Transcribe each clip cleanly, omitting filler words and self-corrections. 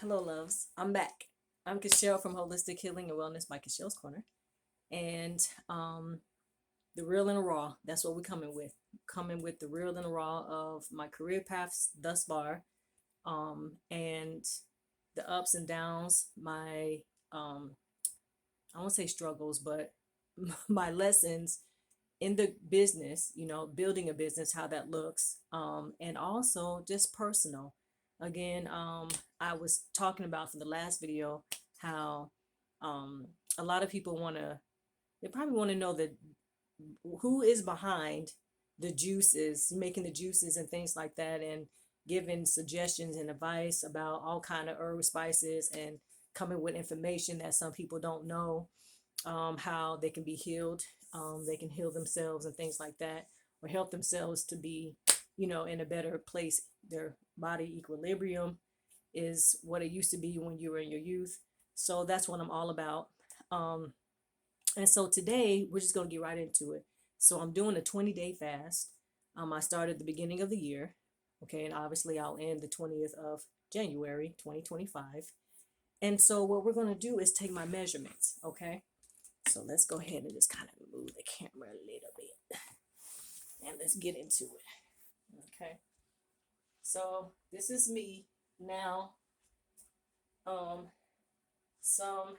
Hello, loves. I'm back. I'm Kischel from Holistic Healing and Wellness by Kichel's Corner. And the real and the raw, that's what we're coming with. Coming with the real and the raw of my career paths thus far, and the ups and downs, my, I won't say struggles, but my lessons in the business, building a business, how that looks, and also just personal. Again, I was talking about for the last video how um, a lot of people they probably want to know that who is behind the juices, making the juices and things like that, and giving suggestions and advice about all kind of herb spices and coming with information that some people don't know, how they can be healed, they can heal themselves and things like that, or help themselves to be, in a better place. Their body equilibrium is what it used to be when you were in your youth. So that's what I'm all about. Um, and so today we're just going to get right into it. So I'm doing a 20-day fast. I started at the beginning of the year. Okay. And obviously I'll end the 20th of January, 2025. And so what we're going to do is take my measurements. Okay. So let's go ahead and just kind of move the camera a little bit and let's get into it. Okay. So this is me now. Um, some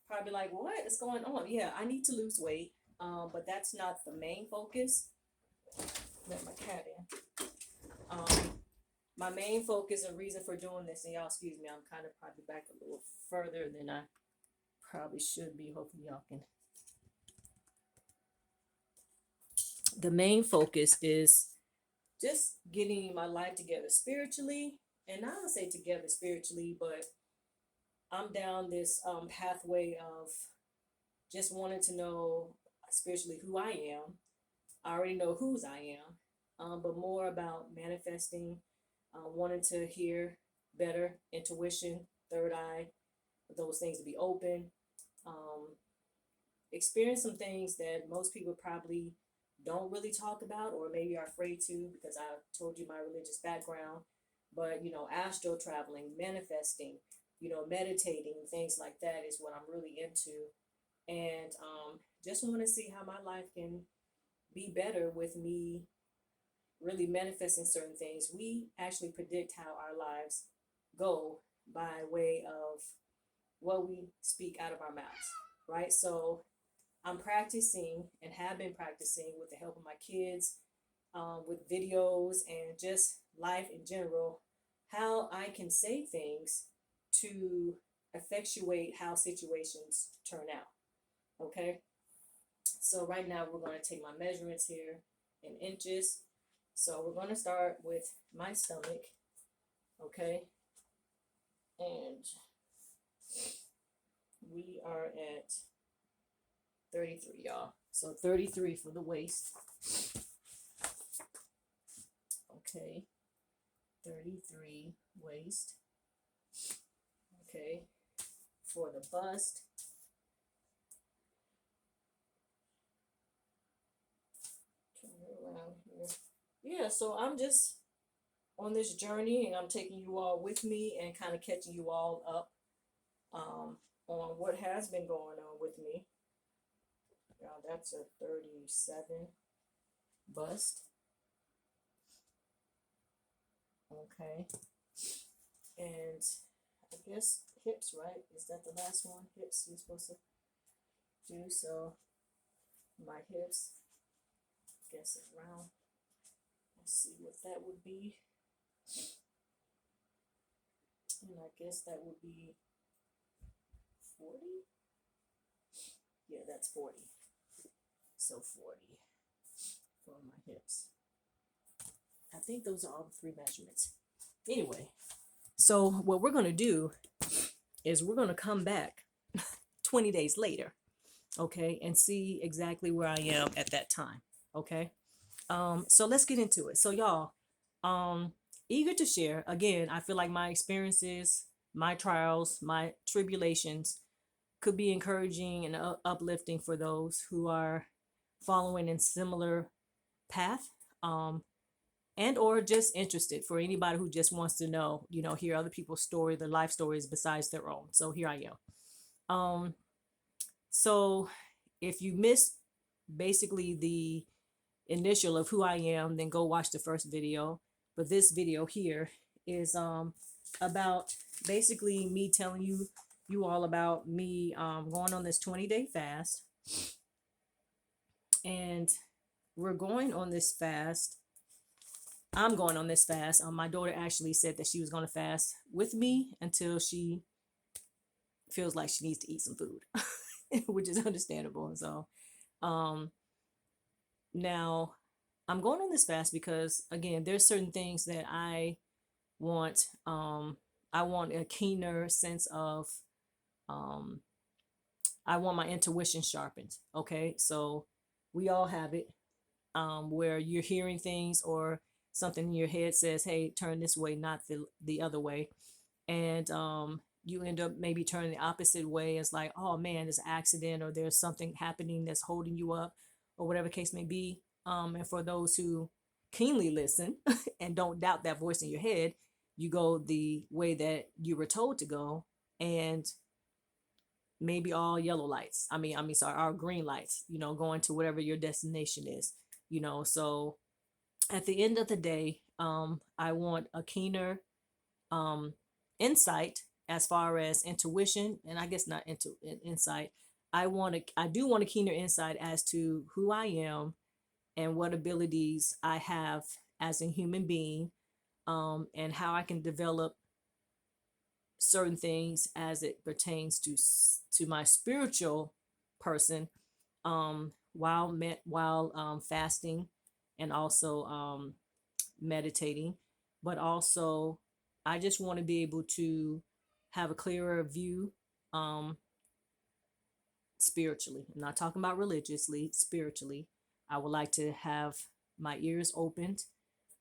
probably like, what is going on? Yeah, I need to lose weight. But that's not the main focus. Let my cat in. My main focus and reason for doing this, and y'all excuse me, I'm kind of probably back a little further than I probably should be. Hopefully y'all can. The main focus is just getting my life together spiritually, and I don't say together spiritually, but I'm down this pathway of just wanting to know spiritually who I am. I already know whose I am, but more about manifesting, wanting to hear better, intuition, third eye, those things to be open, um, experience some things that most people probably don't really talk about or maybe are afraid to, because I told you my religious background. But astral traveling, manifesting, meditating, things like that is what I'm really into. And just want to see how my life can be better with me really manifesting certain things. We actually predict how our lives go by way of what we speak out of our mouths, right? So I'm practicing and have been practicing with the help of my kids, with videos and just life in general, how I can say things to effectuate how situations turn out. Okay. So right now we're going to take my measurements here in inches. So we're going to start with my stomach. Okay. And we are at 33, y'all. So 33 for the waist. Okay. 33 waist. Okay. For the bust. Turn it around here. Yeah, so I'm just on this journey and I'm taking you all with me and kind of catching you all up, on what has been going on with me. Now that's a 37 bust. Okay. And I guess hips, right? Is that the last one? Hips you're supposed to do. So my hips, I guess it's round. Let's see what that would be. And I guess that would be 40. Yeah, that's 40. So 40 for my hips. I think those are all the three measurements. Anyway, so what we're going to do is we're going to come back 20 days later, okay, and see exactly where I am at that time, okay? So let's get into it. So y'all, um, eager to share. Again, I feel like my experiences, my trials, my tribulations could be encouraging and uplifting for those who are following in similar path. Um, and or just interested, for anybody who just wants to know, hear other people's story, their life stories besides their own. So here I am. So if you missed basically the initial of who I am, then go watch the first video. But this video here is about basically me telling you all about me going on this 20-day fast. And we're going on this fast. I'm going on this fast. My daughter actually said that she was going to fast with me until she feels like she needs to eat some food, which is understandable. And so now I'm going on this fast because, again, there's certain things that I want. I want a keener sense of, I want my intuition sharpened. Okay, so we all have it, where you're hearing things or something in your head says, "Hey, turn this way, not the other way," and you end up maybe turning the opposite way. It's like, oh man, there's an accident or there's something happening that's holding you up, or whatever case may be. And for those who keenly listen and don't doubt that voice in your head, you go the way that you were told to go, and maybe all yellow lights. Sorry, all green lights, going to whatever your destination is, so at the end of the day, I want a keener insight as far as intuition, and I guess not insight. I do want a keener insight as to who I am and what abilities I have as a human being, and how I can develop certain things as it pertains to my spiritual person, while fasting, and also meditating. But also, I just want to be able to have a clearer view, spiritually. I'm not talking about religiously, spiritually. I would like to have my ears opened.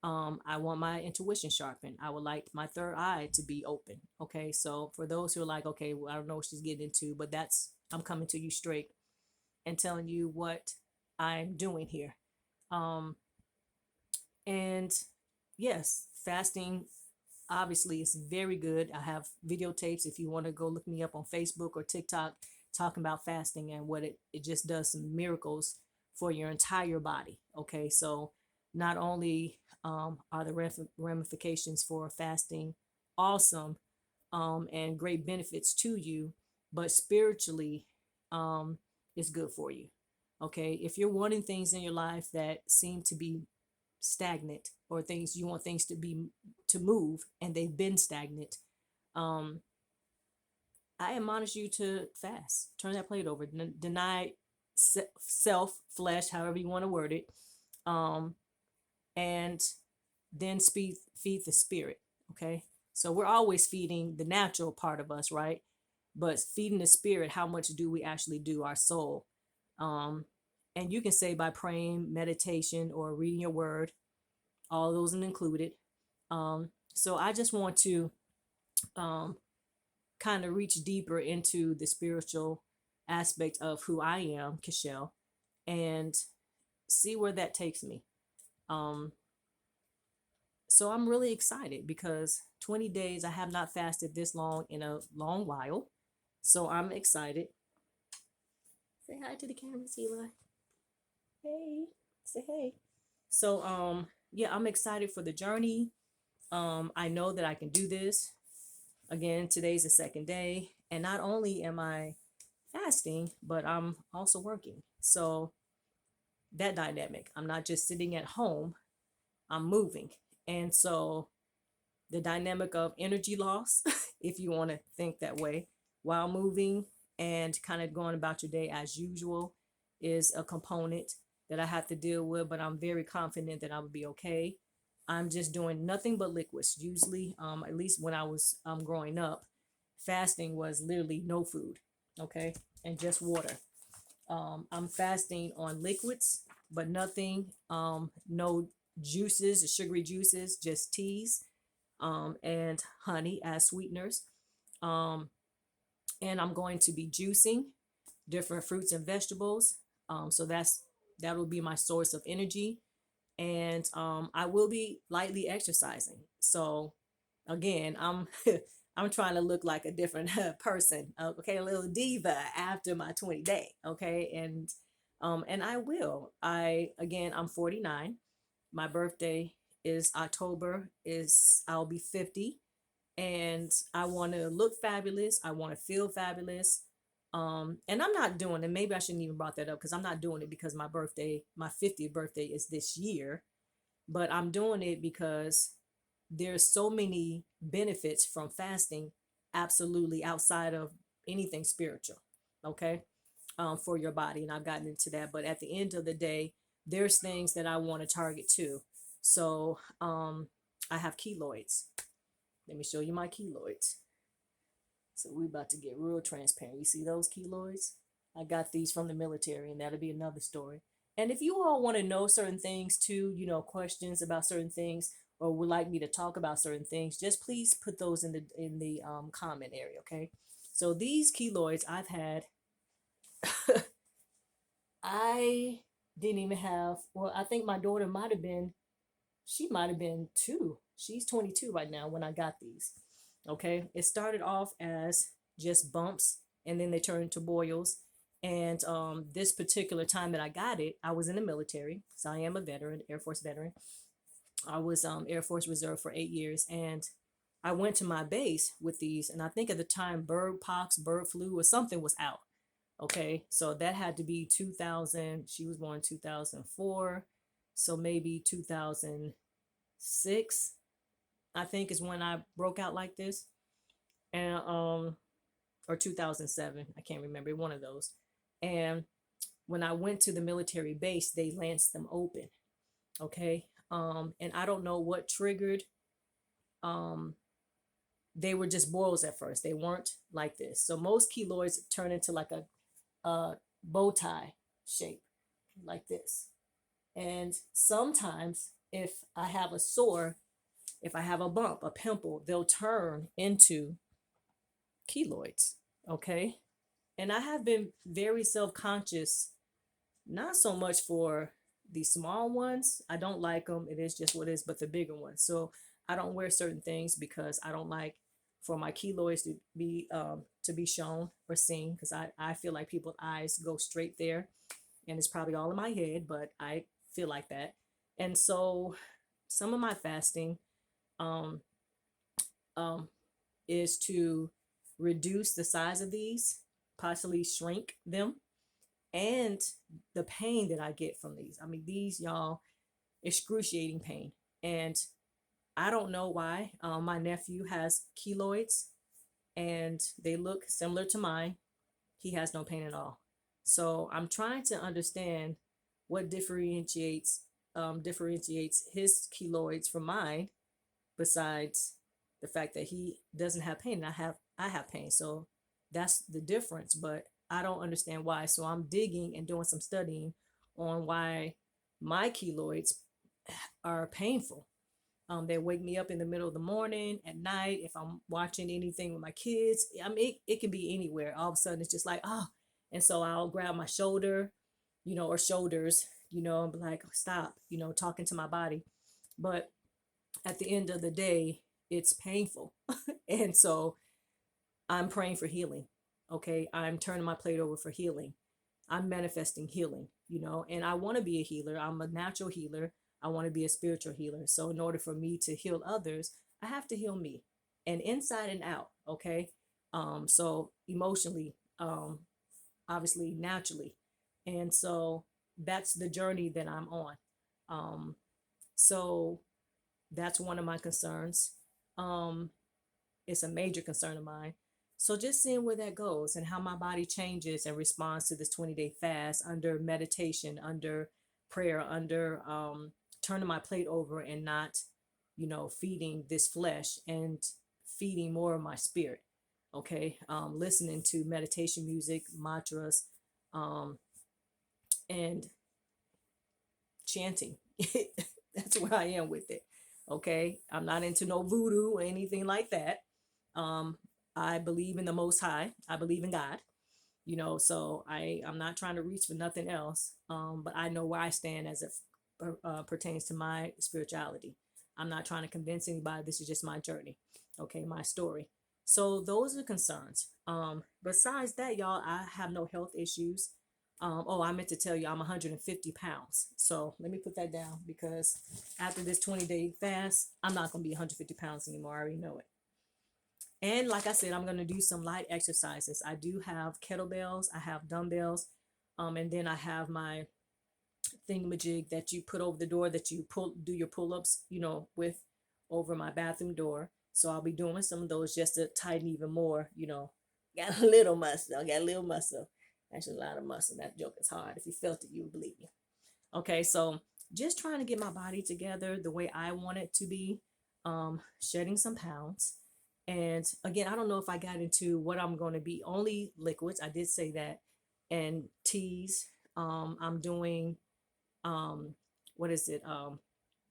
I want my intuition sharpened. I would like my third eye to be open. Okay, so for those who are like, okay, well, I don't know what she's getting into, but I'm coming to you straight and telling you what I'm doing here. And yes, fasting obviously is very good. I have videotapes if you want to go look me up on Facebook or TikTok, talking about fasting and what it just does some miracles for your entire body. Okay, so not only are the ramifications for fasting awesome, and great benefits to you, but spiritually, it's good for you. Okay, if you're wanting things in your life that seem to be stagnant, or things you want things to move and they've been stagnant, um I admonish you to fast, turn that plate over, deny self, flesh, however you want to word it, um and then feed the spirit. Okay, so we're always feeding the natural part of us, right? But feeding the spirit, how much do we actually do, our soul? um and you can say by praying, meditation, or reading your word, all those are included. So I just want to um, kind of reach deeper into the spiritual aspect of who I am, Kischel, and see where that takes me. Um, so I'm really excited because 20 days, I have not fasted this long in a long while. So I'm excited. Say hi to the camera, Eli. Hey, say hey. So yeah, I'm excited for the journey. I know that I can do this. Again, today's the second day, and not only am I fasting, but I'm also working. So that dynamic, I'm not just sitting at home, I'm moving. And so the dynamic of energy loss, if you want to think that way, while moving and kind of going about your day as usual, is a component that I have to deal with, but I'm very confident that I will be okay. I'm just doing nothing but liquids. Usually, at least when I was growing up, fasting was literally no food, okay, and just water. I'm fasting on liquids, but nothing, no juices, sugary juices, just teas, and honey as sweeteners. Um, and I'm going to be juicing different fruits and vegetables. So that will be my source of energy. and I will be lightly exercising. So again, I'm I'm trying to look like a different person. Okay, a little diva after my 20 day. Okay, and I will. I'm 49. My birthday is October. Is I'll be 50, and I want to look fabulous. I want to feel fabulous. And I'm not doing it. Maybe I shouldn't even brought that up because I'm not doing it because my birthday, my 50th birthday is this year, but I'm doing it because there's so many benefits from fasting, absolutely outside of anything spiritual. Okay, for your body, and I've gotten into that. But at the end of the day, there's things that I want to target too. So I have keloids. Let me show you my keloids. So we're about to get real transparent. You see those keloids? I got these from the military, and that'll be another story. And if you all want to know certain things too, questions about certain things, or would like me to talk about certain things, just please put those in the comment area, okay? So these keloids I've had, I didn't even have. Well, I think my daughter might have been. She might have been two. She's 22 right now when I got these. Okay, it started off as just bumps, and then they turned into boils. And this particular time that I got it, I was in the military, so I am a veteran, Air Force veteran. I was Air Force Reserve for 8 years, and I went to my base with these. And I think at the time, bird pox, bird flu, or something was out. Okay, so that had to be 2000. She was born 2004, so maybe 2006, I think, is when I broke out like this. And or 2007, I can't remember, one of those. And when I went to the military base, they lanced them open. Okay, and I don't know what triggered. um they were just boils at first. They weren't like this. So most keloids turn into like a bow tie shape, like this. And sometimes if I have a sore, if I have a bump, a pimple, they'll turn into keloids. Okay. And I have been very self conscious, not so much for the small ones. I don't like them. It is just what it is, but the bigger ones. So I don't wear certain things because I don't like for my keloids to be shown or seen, because I feel like people's eyes go straight there, and it's probably all in my head, but I feel like that. And so some of my fasting um, um, is to reduce the size of these, possibly shrink them, and the pain that I get from these. I mean, these, y'all, excruciating pain. And I don't know why. My nephew has keloids, and they look similar to mine. He has no pain at all. So I'm trying to understand what differentiates his keloids from mine, besides the fact that he doesn't have pain and I have pain. So that's the difference, but I don't understand why. So I'm digging and doing some studying on why my keloids are painful. They wake me up in the middle of the morning, at night, if I'm watching anything with my kids. I mean, it can be anywhere. All of a sudden, it's just like, oh. And so I'll grab my shoulder, or shoulders, and be like, stop, talking to my body. But at the end of the day, it's painful. And so I'm praying for healing. Okay. I'm turning my plate over for healing. I'm manifesting healing, and I want to be a healer. I'm a natural healer. I want to be a spiritual healer. So in order for me to heal others, I have to heal me, and inside and out. Okay. So emotionally, obviously, naturally. And so that's the journey that I'm on. Um, so that's one of my concerns. Um, it's a major concern of mine. So just seeing where that goes and how my body changes and responds to this 20-day fast under meditation, under prayer, under turning my plate over and not, feeding this flesh and feeding more of my spirit. Okay. Listening to meditation music, mantras, um, and chanting. That's where I am with it. Okay. I'm not into no voodoo or anything like that. Um, I believe in the Most High. I believe in God. So I'm not trying to reach for nothing else. But I know where I stand pertains to my spirituality. I'm not trying to convince anybody. This is just my journey. Okay, my story. So those are concerns. Besides that, y'all, I have no health issues. Oh, I meant to tell you, I'm 150 pounds. So let me put that down because after this 20-day fast, I'm not going to be 150 pounds anymore. I already know it. And like I said, I'm going to do some light exercises. I do have kettlebells, I have dumbbells, and then I have my thingamajig that you put over the door that you do your pull-ups, with over my bathroom door. So I'll be doing some of those just to tighten even more, Got a little muscle. I got a little muscle. Actually, a lot of muscle. That joke is hard. If you felt it, you would believe me. Okay, so just trying to get my body together the way I want it to be, shedding some pounds. And again, I don't know if I got into what I'm going to be. Only liquids. I did say that. And teas. I'm doing what is it?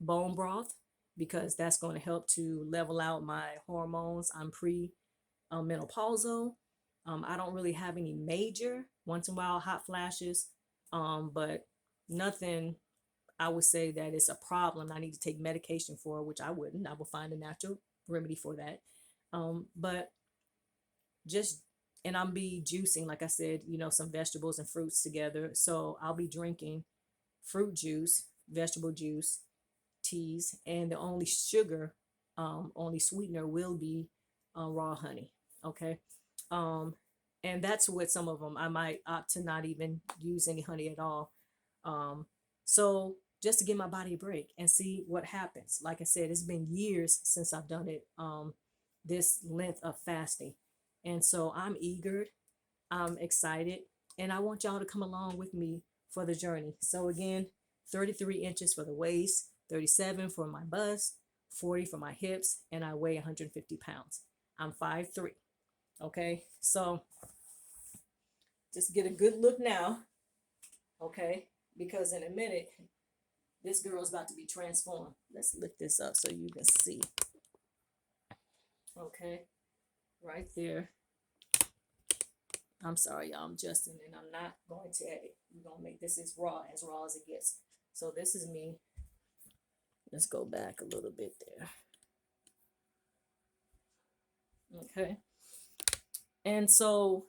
Bone broth, because that's going to help to level out my hormones. I'm pre menopausal. I don't really have any major once in a while hot flashes, but nothing I would say that it's a problem I need to take medication for, which I wouldn't. I will find a natural remedy for that. But just, and I'll be juicing, like I said, some vegetables and fruits together. So I'll be drinking fruit juice, vegetable juice, teas, and the only sugar, only sweetener will be raw honey. Okay. Um, and that's what some of them I might opt to not even use any honey at all. Um, so just to give my body a break and see what happens. Like I said, it's been years since I've done it, this length of fasting. And so I'm eager, I'm excited, and I want y'all to come along with me for the journey. So again, 33 inches for the waist, 37 for my bust, 40 for my hips, and I weigh 150 pounds. I'm 5'3". Okay, so just get a good look now, okay, because in a minute, this girl's about to be transformed. Let's lift this up so you can see. Okay, right there. I'm sorry, y'all. I'm Justin, and I'm not going to edit. We're gonna make this as raw as it gets. So this is me. Let's go back a little bit there. Okay, and so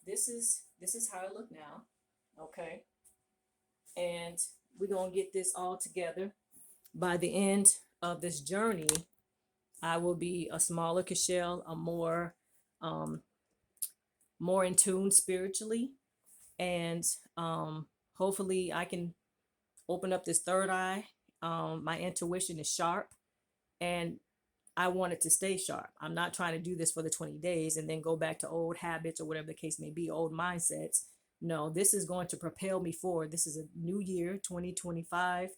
this is how I look now. Okay, and we're gonna get this all together. By the end of this journey, I will be a smaller Kischel, a more in tune spiritually, and hopefully I can open up this third eye. My intuition is sharp, and I want it to stay sharp. I'm not trying to do this for the 20 days and then go back to old habits or whatever the case may be, old mindsets. No, this is going to propel me forward. This is a new year, 2025,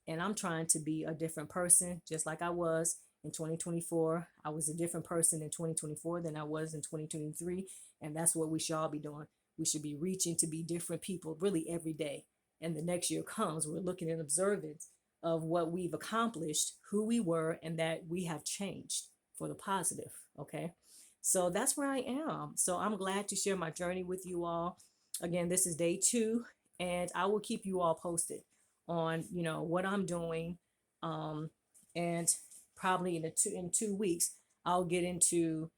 and I'm trying to be a different person, just like I was in 2024. I was a different person in 2024 than I was in 2023, and that's what we should all be doing. We should be reaching to be different people really every day. And the next year comes, we're looking at observance of what we've accomplished, who we were, and that we have changed for the positive. Okay. So that's where I am. So I'm glad to share my journey with you all. Again, this is day 2, and I will keep you all posted on, what I'm doing. And probably in 2 weeks, I'll get into,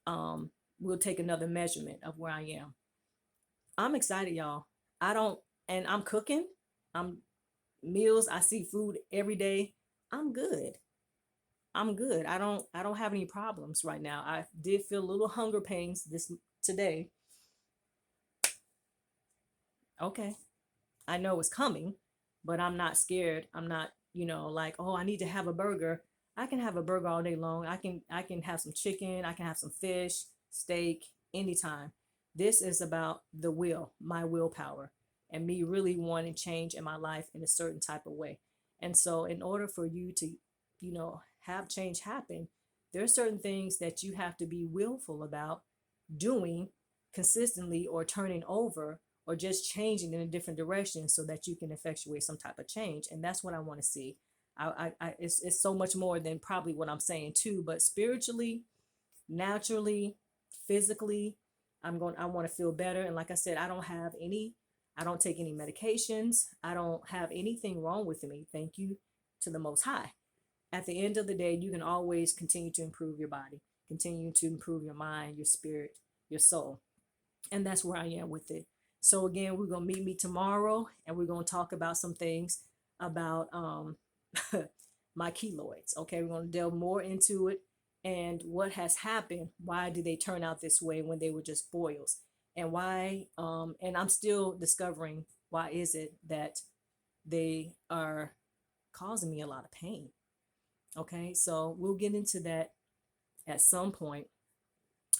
we'll take another measurement of where I am. I'm excited, y'all. And I'm cooking. I'm meals. I see food every day. I'm good. I'm good. I don't have any problems right now. I did feel a little hunger pains today. Okay. I know it's coming, but I'm not scared. I'm not, like, oh, I need to have a burger. I can have a burger all day long. I can have some chicken, I can have some fish, steak anytime. This is about my willpower, and me really wanting change in my life in a certain type of way. And so in order for you to, have change happen, there are certain things that you have to be willful about doing consistently, or turning over, or just changing in a different direction so that you can effectuate some type of change. And that's what I want to see. It's so much more than probably what I'm saying too, but spiritually, naturally, physically, I want to feel better. And like I said, I don't have any I don't take any medications. I don't have anything wrong with me. Thank you to the Most High. At the end of the day, you can always continue to improve your body, continue to improve your mind, your spirit, your soul. And that's where I am with it. So again, we're gonna meet me tomorrow, and we're gonna talk about some things about my keloids. Okay, we're gonna delve more into it and what has happened. Why do they turn out this way when they were just boils? And why? And I'm still discovering why is it that they are causing me a lot of pain. Okay, so we'll get into that at some point,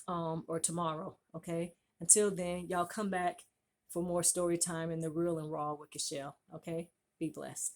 or tomorrow. Okay, until then, y'all come back for more story time in the real and raw with Kischel. Okay, be blessed.